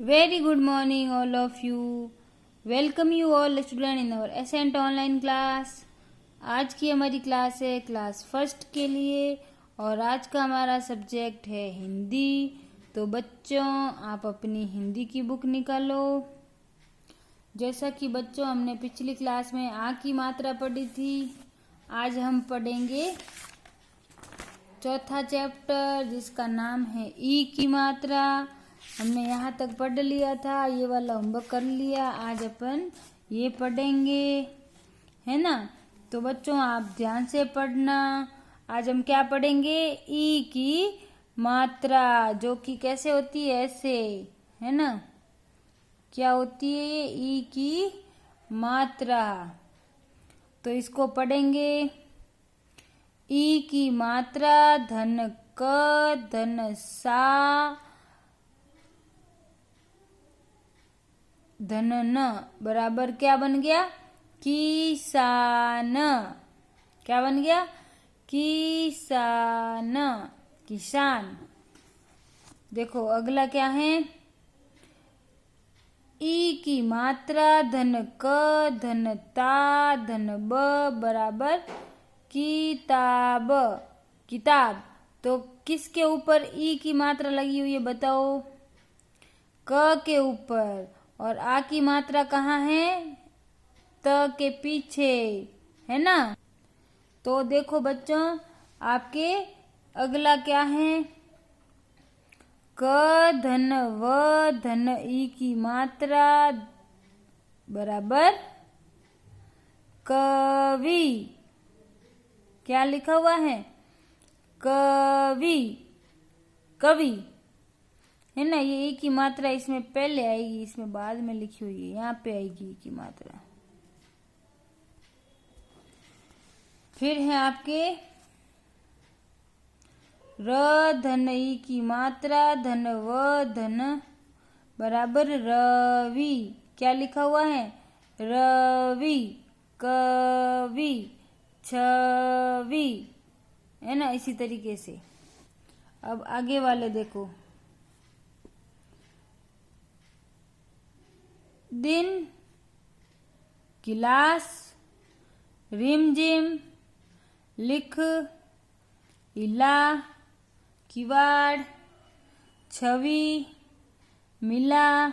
Very good morning, all of you. Welcome you all student in our Ascent online class. आज की हमारी class है class first के लिए और आज का हमारा सब्जेक्ट है हिंदी। तो बच्चों आप अपनी हिंदी की बुक निकालो। जैसा कि बच्चों हमने पिछली क्लास में आ की मात्रा पढ़ी थी, आज हम पढ़ेंगे चौथा चैप्टर जिसका नाम है ई की मात्रा। हमने यहाँ तक पढ़ लिया था, ये वाला होमवर्क कर लिया। आज अपन ये पढ़ेंगे, है ना। तो बच्चों आप ध्यान से पढ़ना। आज हम क्या पढ़ेंगे? ई की मात्रा, जो कि कैसे होती है, ऐसे, है ना। क्या होती है ये ई की मात्रा? तो इसको पढ़ेंगे। ई की मात्रा धन क धन सा धन न बराबर क्या बन गया? किसान। क्या बन गया? किसान, किसान। देखो अगला क्या है? ई की मात्रा धन क धन ता धन ब बराबर किताब। किताब। तो किसके ऊपर ई की मात्रा लगी हुई है बताओ? क के ऊपर। और आ की मात्रा कहाँ है? त के पीछे, है ना। तो देखो बच्चों आपके अगला क्या है? क धन व धन ई की मात्रा बराबर कवि। क्या लिखा हुआ है? कवि। कवि, है ना। ये ई की मात्रा इसमें पहले आएगी, इसमें बाद में लिखी हुई है, यहाँ पे आएगी ई की मात्रा। फिर है आपके र धन ई की मात्रा धन व धन बराबर रवि। क्या लिखा हुआ है? रवि। कवि, छवि, है ना। इसी तरीके से अब आगे वाले देखो। दिन, गिलास, रिमझिम, लिख, इला, किवाड़, छवि, मिला,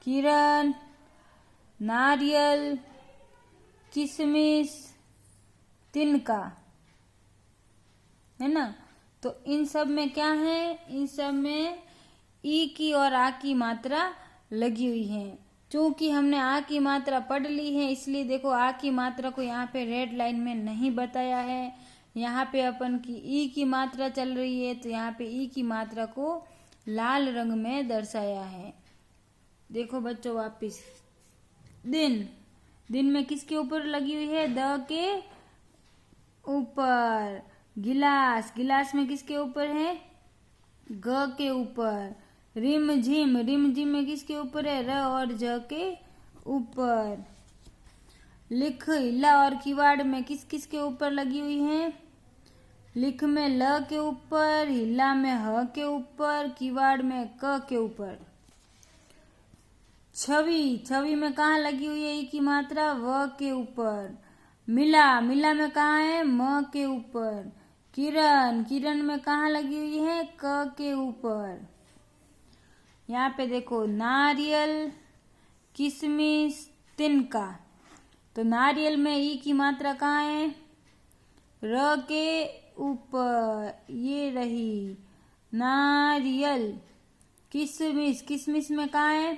किरण, नारियल, किशमिश, तिनका, है ना। तो इन सब में क्या है? इन सब में ई की और आ की मात्रा लगी हुई है। चूंकि हमने आ की मात्रा पढ़ ली है, इसलिए देखो आ की मात्रा को यहाँ पे रेड लाइन में नहीं बताया है। यहाँ पे अपन की ई की मात्रा चल रही है, तो यहाँ पे ई की मात्रा को लाल रंग में दर्शाया है। देखो बच्चों वापिस, दिन, दिन में किसके ऊपर लगी हुई है? द के ऊपर। गिलास, गिलास में किसके ऊपर है? ग के ऊपर। रिमझिम, रिमझिम में किसके ऊपर है? र और ज के ऊपर। लिख, इला और किवाड़ में किस किस के ऊपर लगी हुई है? लिख में ल के ऊपर, हिला में ह के ऊपर, किवाड़ में क के ऊपर। छवि, छवि में कहाँ लगी हुई है ई की मात्रा? व के ऊपर। मिला, मिला में कहाँ है? म के ऊपर। किरण, किरण में कहाँ लगी हुई है? क के ऊपर। यहाँ पे देखो नारियल, किशमिश, तिनका। तो नारियल में ई की मात्रा कहाँ है? र के ऊपर, ये रही नारियल। किशमिश, किशमिश में कहाँ है?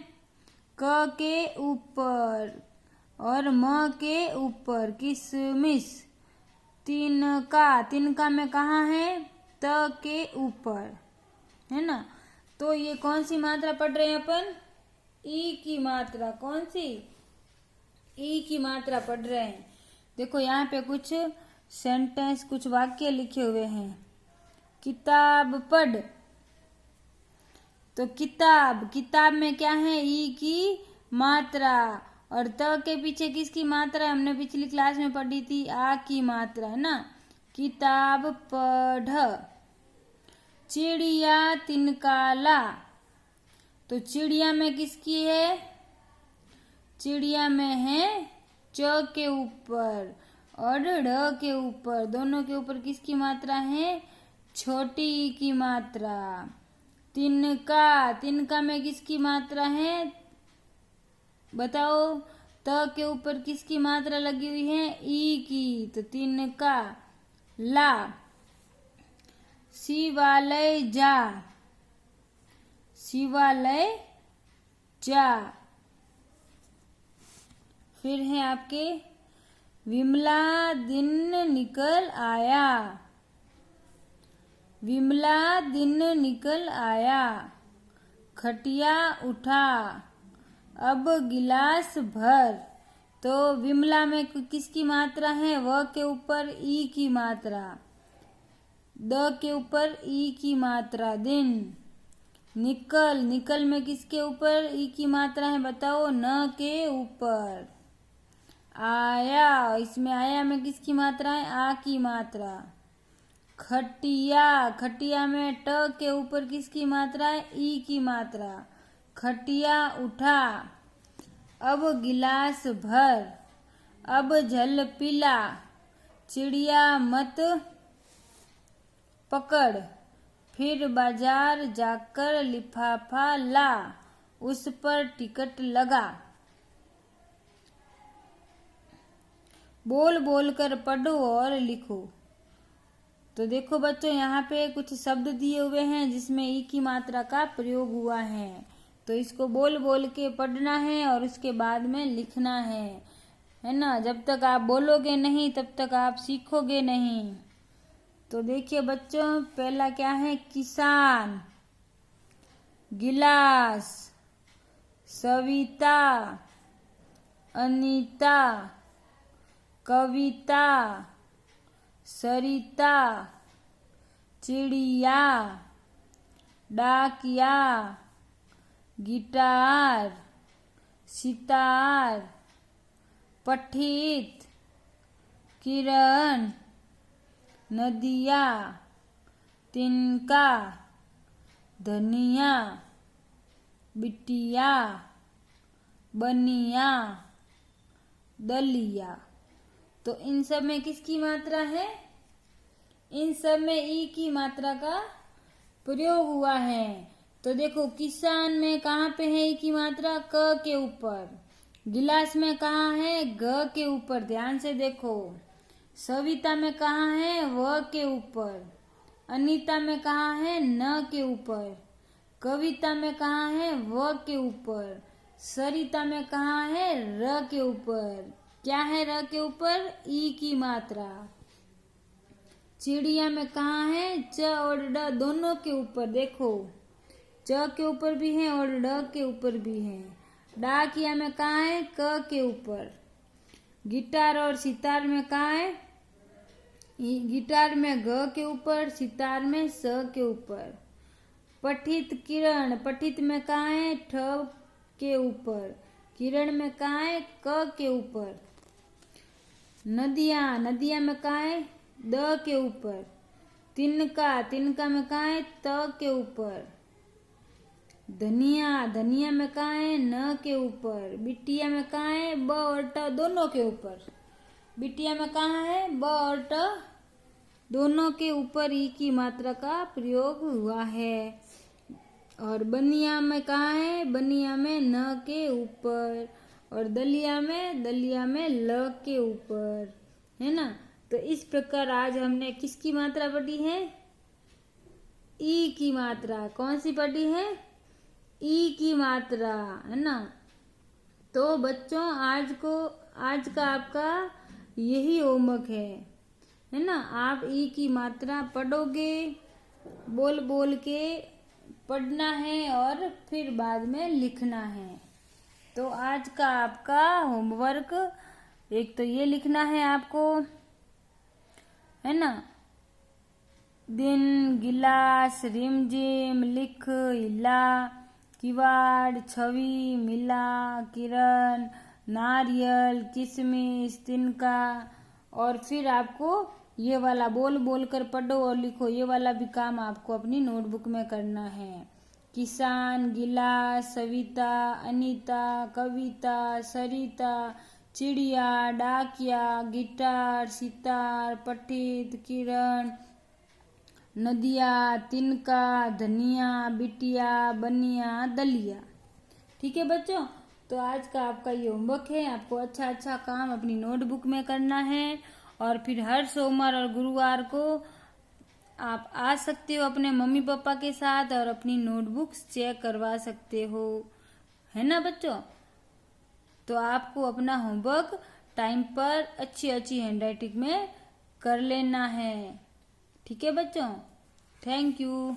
क के ऊपर और म के ऊपर किशमिश। तिनका, तिनका में कहाँ है? त के ऊपर, है ना। तो ये कौन सी मात्रा पढ़ रहे हैं अपन? ई की मात्रा। कौन सी? ई की मात्रा पढ़ रहे हैं। देखो यहाँ पे कुछ सेंटेंस, कुछ वाक्य लिखे हुए हैं। किताब पढ़। तो किताब, किताब में क्या है? ई की मात्रा। और त के पीछे किसकी मात्रा है? हमने पिछली क्लास में पढ़ी थी, आ की मात्रा, है ना। किताब पढ़। चिड़िया तिनका ला। तो चिड़िया में किसकी है? चिड़िया में है च के ऊपर और ड़ के ऊपर, दोनों के ऊपर किसकी मात्रा है? छोटी ई की मात्रा। तिनका, तिनका में किसकी मात्रा है? बताओ। त के ऊपर किसकी मात्रा लगी हुई है? ई की, तो तिनका। ला, शिवालय जा, शिवालय जा। फिर है आपके विमला दिन निकल आया, विमला दिन निकल आया। खटिया उठा, अब गिलास भर। तो विमला में किसकी मात्रा है? व के ऊपर ई की मात्रा, द के ऊपर ई की मात्रा। दिन, निकल, निकल में किसके ऊपर ई की मात्रा है? बताओ। न के ऊपर। आया, इसमें आया में किसकी मात्रा है? आ की मात्रा। खटिया, खटिया में ट के ऊपर किसकी मात्रा है? ई की मात्रा। खटिया उठा, अब गिलास भर, अब जल पिला। चिड़िया मत पकड़, फिर बाजार जाकर लिफाफा ला, उस पर टिकट लगा। बोल बोल कर पढ़ो और लिखो। तो देखो बच्चों, यहाँ पे कुछ शब्द दिए हुए हैं जिसमें ई की मात्रा का प्रयोग हुआ है। तो इसको बोल बोल के पढ़ना है और उसके बाद में लिखना है ना। जब तक आप बोलोगे नहीं तब तक आप सीखोगे नहीं। तो देखिए बच्चों, पहला क्या है? किसान, गिलास, सविता, अनीता, कविता, सरिता, चिड़िया, डाकिया, गिटार, सितार, पठित, किरण, नदिया, तिनका, धनिया, बिटिया, बनिया, दलिया। तो इन सब में किसकी मात्रा है? इन सब में ई की मात्रा का प्रयोग हुआ है। तो देखो, किसान में कहाँ पे है ई की मात्रा? क के ऊपर। गिलास में कहाँ है? ग के ऊपर, ध्यान से देखो। सविता में कहाँ है? व के ऊपर। अनीता में कहाँ है? न के ऊपर। कविता में कहाँ है? व के ऊपर। सरिता में कहाँ है? र के ऊपर। क्या है र के ऊपर? ई की मात्रा। चिड़िया में कहाँ है? च और ड दोनों के ऊपर। देखो, च के ऊपर भी है और ड के ऊपर भी है। डाकिया में कहाँ है? क के ऊपर। गिटार और सितार में कहाँ है? गिटार में ग के ऊपर, सितार में स के ऊपर। पठित, किरण, पठित में कहाँ है? ठ के ऊपर। किरण में कहाँ है? क के ऊपर। नदिया, नदिया में कहाँ है? द के ऊपर। तिनका, तिनका में कहाँ है? त के ऊपर। धनिया, धनिया में कहाँ है? न के ऊपर। बिटिया में कहाँ है? ब और ट दोनों के ऊपर। बिटिया में कहाँ है? ब और ट दोनों के ऊपर ई की मात्रा का प्रयोग हुआ है। और बनिया में कहाँ है? बनिया में न के ऊपर। और दलिया में ल के ऊपर, है ना। तो इस प्रकार आज हमने किसकी मात्रा पढ़ी है? ई की मात्रा। कौन सी पढ़ी है? ई की मात्रा, है ना। तो बच्चों, आज का आपका यही होमवर्क है ना। आप ई की मात्रा पढ़ोगे, बोल बोल के पढ़ना है और फिर बाद में लिखना है। तो आज का आपका होमवर्क, एक तो ये लिखना है आपको, है ना। दिन, गिलास, रिमझिम, लिख, हिला, किवाड़, छवि, मिला, किरण, नारियल, किशमिश, तिनका। और फिर आपको ये वाला बोल बोल कर पढ़ो और लिखो, ये वाला भी काम आपको अपनी नोटबुक में करना है। किसान, गिलास, सविता, अनीता, कविता, सरिता, चिड़िया, डाकिया, गिटार, सितार, पठित, किरण, नदिया, तिनका, धनिया, बिटिया, बनिया, दलिया। ठीक है बच्चों, तो आज का आपका ये होमवर्क है। आपको अच्छा अच्छा काम अपनी नोटबुक में करना है और फिर हर सोमवार और गुरुवार को आप आ सकते हो अपने मम्मी पापा के साथ और अपनी नोटबुक्स चेक करवा सकते हो, है ना बच्चों। तो आपको अपना होमवर्क टाइम पर अच्छी अच्छी हैंडराइटिंग में कर लेना है। ठीक है बच्चों, थैंक यू।